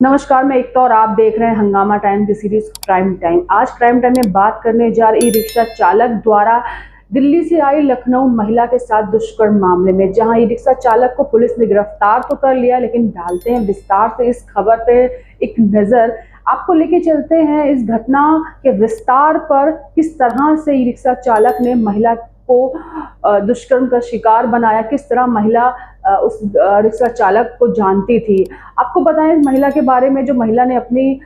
नमस्कार, मैं एकता और आप देख रहे हैं हंगामा टाइम की सीरीज क्राइम टाइम। आज क्राइम टाइम में बात करने जा रही रिक्शा चालक द्वारा दिल्ली से आई लखनऊ महिला के साथ दुष्कर्म मामले में, जहां ई रिक्शा चालक को पुलिस ने गिरफ्तार तो कर लिया, लेकिन डालते हैं विस्तार से इस खबर पे एक नजर। आपको लेके चलते हैं इस घटना के विस्तार पर, किस तरह से ई रिक्शा चालक ने महिला को दुष्कर्म का शिकार बनाया, किस तरह महिला उस रिक्शा चालक को जानती थी। आपको बताएं इस महिला के बारे में, जो महिला ने अपनी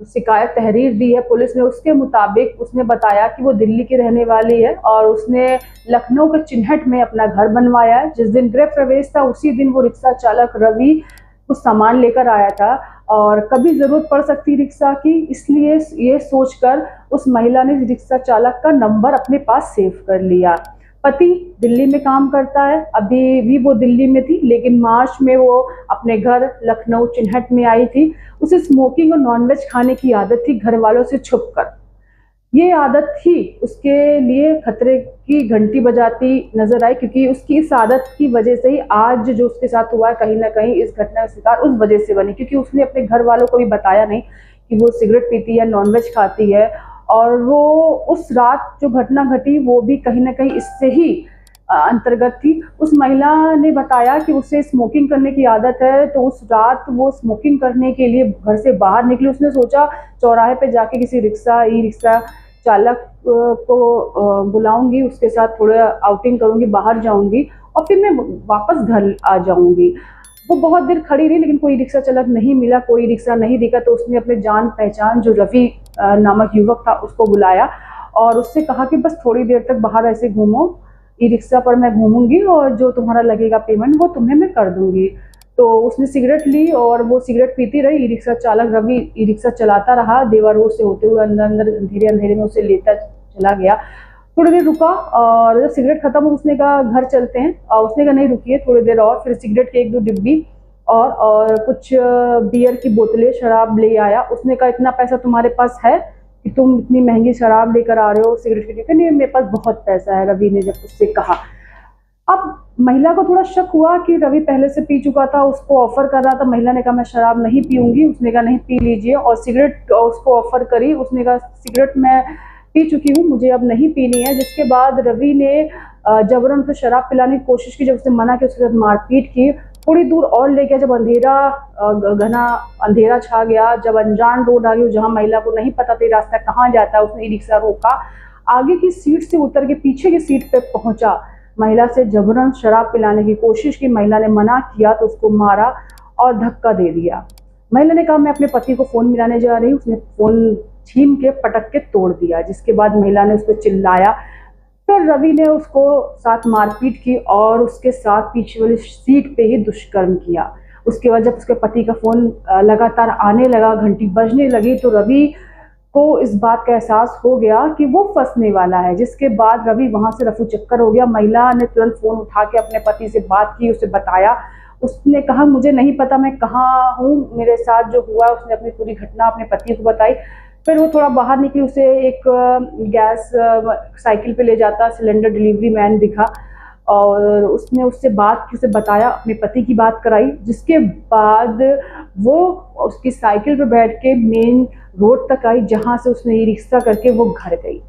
शिकायत तहरीर दी है पुलिस ने, उसके मुताबिक उसने बताया कि वो दिल्ली की रहने वाली है और उसने लखनऊ के चिन्हट में अपना घर बनवाया है। जिस दिन गृह प्रवेश था उसी दिन वो रिक्शा चालक रवि कुछ सामान लेकर आया था और कभी जरूरत पड़ सकती रिक्शा की, इसलिए ये सोचकर उस महिला ने रिक्शा चालक का नंबर अपने पास सेव कर लिया। पति दिल्ली में काम करता है, अभी भी वो दिल्ली में थी, लेकिन मार्च में वो अपने घर लखनऊ चिन्हट में आई थी। उसे स्मोकिंग और नॉनवेज खाने की आदत थी, घर वालों से छुपकर। ये आदत ही उसके लिए खतरे की घंटी बजाती नजर आई, क्योंकि उसकी इस आदत की वजह से ही आज जो उसके साथ हुआ है, कहीं ना कहीं इस घटना का शिकार उस वजह से बनी, क्योंकि उसने अपने घर वालों को भी बताया नहीं कि वो सिगरेट पीती है, नॉनवेज खाती है। और वो उस रात जो घटना घटी वो भी कहीं ना कहीं इससे ही अंतर्गत थी। उस महिला ने बताया कि उसे स्मोकिंग करने की आदत है, तो उस रात वो स्मोकिंग करने के लिए घर से बाहर निकली। उसने सोचा चौराहे पे जाके किसी ई रिक्शा चालक को बुलाऊंगी, उसके साथ थोड़ा आउटिंग करूंगी, बाहर जाऊंगी और फिर मैं वापस घर आ जाऊंगी। वो बहुत देर खड़ी रही, लेकिन कोई रिक्शा चालक नहीं मिला, कोई रिक्शा नहीं दिखा। तो उसने अपने जान पहचान जो रवि नामक युवक था उसको बुलाया और उससे कहा कि बस थोड़ी देर तक बाहर ऐसे घूमो, ई रिक्शा पर मैं घूमूंगी और जो तुम्हारा लगेगा पेमेंट वो तुम्हें मैं कर दूंगी। तो उसने सिगरेट ली और वो सिगरेट पीती रही। ई रिक्शा चालक रवि ई रिक्शा चलाता रहा, देवा रोड से होते हुए अंदर अंदर अंधेरे अंधेरे में उसे लेता चला गया। थोड़ी देर रुका और जब सिगरेट खत्म हो उसने कहा घर चलते हैं, और उसने कहा नहीं रुकिए थोड़ी देर और। फिर सिगरेट के 1-2 डिब्बी और कुछ बियर की बोतलें शराब ले आया। उसने कहा इतना पैसा तुम्हारे पास है कि तुम इतनी महंगी शराब लेकर आ रहे हो सिगरेट के लिए? नहीं, मेरे पास बहुत पैसा है, रवि ने जब उससे कहा। अब महिला को थोड़ा शक हुआ कि रवि पहले से पी चुका था, उसको ऑफर कर रहा था। महिला ने कहा मैं शराब नहीं पीऊंगी, उसने कहा नहीं पी लीजिए, और सिगरेट उसको ऑफर करी। उसने कहा सिगरेट मैं पी चुकी हूँ, मुझे अब नहीं पीनी है। जिसके बाद रवि ने जबरन उसे शराब पिलाने की कोशिश की। जब उसने मना किया उसके साथ मारपीट की। थोड़ी दूर और ले गया, जब घना अंधेरा छा गया, जब अनजान रोड आ गई जहाँ महिला को नहीं पता था रास्ता कहाँ जाता है, उसने ई रिक्शा रोका, आगे की सीट से उतर के पीछे की सीट पे पहुंचा, महिला से जबरन शराब पिलाने की कोशिश की। महिला ने मना किया तो उसको मारा और धक्का दे दिया। महिला ने कहा मैं अपने पति को फोन मिलाने जा रही हूँ। उसने फोन छीन के पटक के तोड़ दिया, जिसके बाद महिला ने उस पर चिल्लाया। फिर रवि ने उसको साथ मारपीट की और उसके साथ पीछे वाली सीट पे ही दुष्कर्म किया। उसके बाद जब उसके पति का फोन लगातार आने लगा, घंटी बजने लगी, तो रवि को इस बात का एहसास हो गया कि वो फंसने वाला है। जिसके बाद रवि वहां से रफू चक्कर हो गया। महिला ने तुरंत फोन उठा के अपने पति से बात की, उसे बताया। उसने कहा मुझे नहीं पता मैं कहाँ हूँ, मेरे साथ जो हुआ। उसने अपनी पूरी घटना अपने पति को बताई। फिर वो थोड़ा बाहर निकली, उसे एक गैस साइकिल पे ले जाता सिलेंडर डिलीवरी मैन दिखा और उसने उससे बात की, उसे बताया, अपने पति की बात कराई। जिसके बाद वो उसकी साइकिल पे बैठ के मेन रोड तक आई, जहां से उसने ई रिक्शा करके वो घर गई।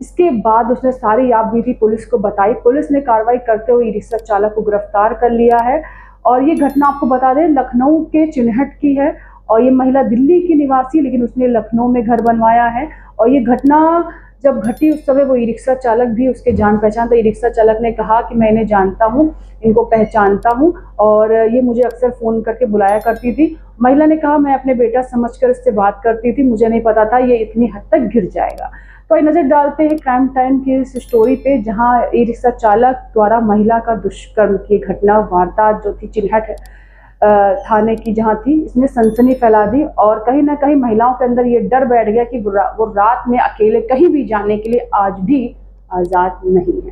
इसके बाद उसने सारी यादबीती पुलिस को बताई। पुलिस ने कार्रवाई करते हुए ई रिक्शा चालक को गिरफ्तार कर लिया है। और ये घटना आपको बता दें लखनऊ के चिन्हट की है और ये महिला दिल्ली की निवासी, लेकिन उसने लखनऊ में घर बनवाया है। और ये घटना जब घटी उस समय वो ई रिक्शा चालक भी उसके जान पहचान था। ई रिक्शा चालक ने कहा कि मैं इन्हें जानता हूँ, इनको पहचानता हूँ और ये मुझे अक्सर फ़ोन करके बुलाया करती थी। महिला ने कहा मैं अपने बेटा समझकर इससे बात करती थी, मुझे नहीं पता था ये इतनी हद तक गिर जाएगा। तो ये नज़र डालते हैं क्राइम टाइम की इस स्टोरी पे, जहाँ ई रिक्शा चालक द्वारा महिला का दुष्कर्म की घटना वारदात जो थी चिन्हट थाने की जहाँ थी, इसने सनसनी फैला दी। और कहीं ना कहीं महिलाओं के अंदर ये डर बैठ गया कि वो रात में अकेले कहीं भी जाने के लिए आज भी आज़ाद नहीं है।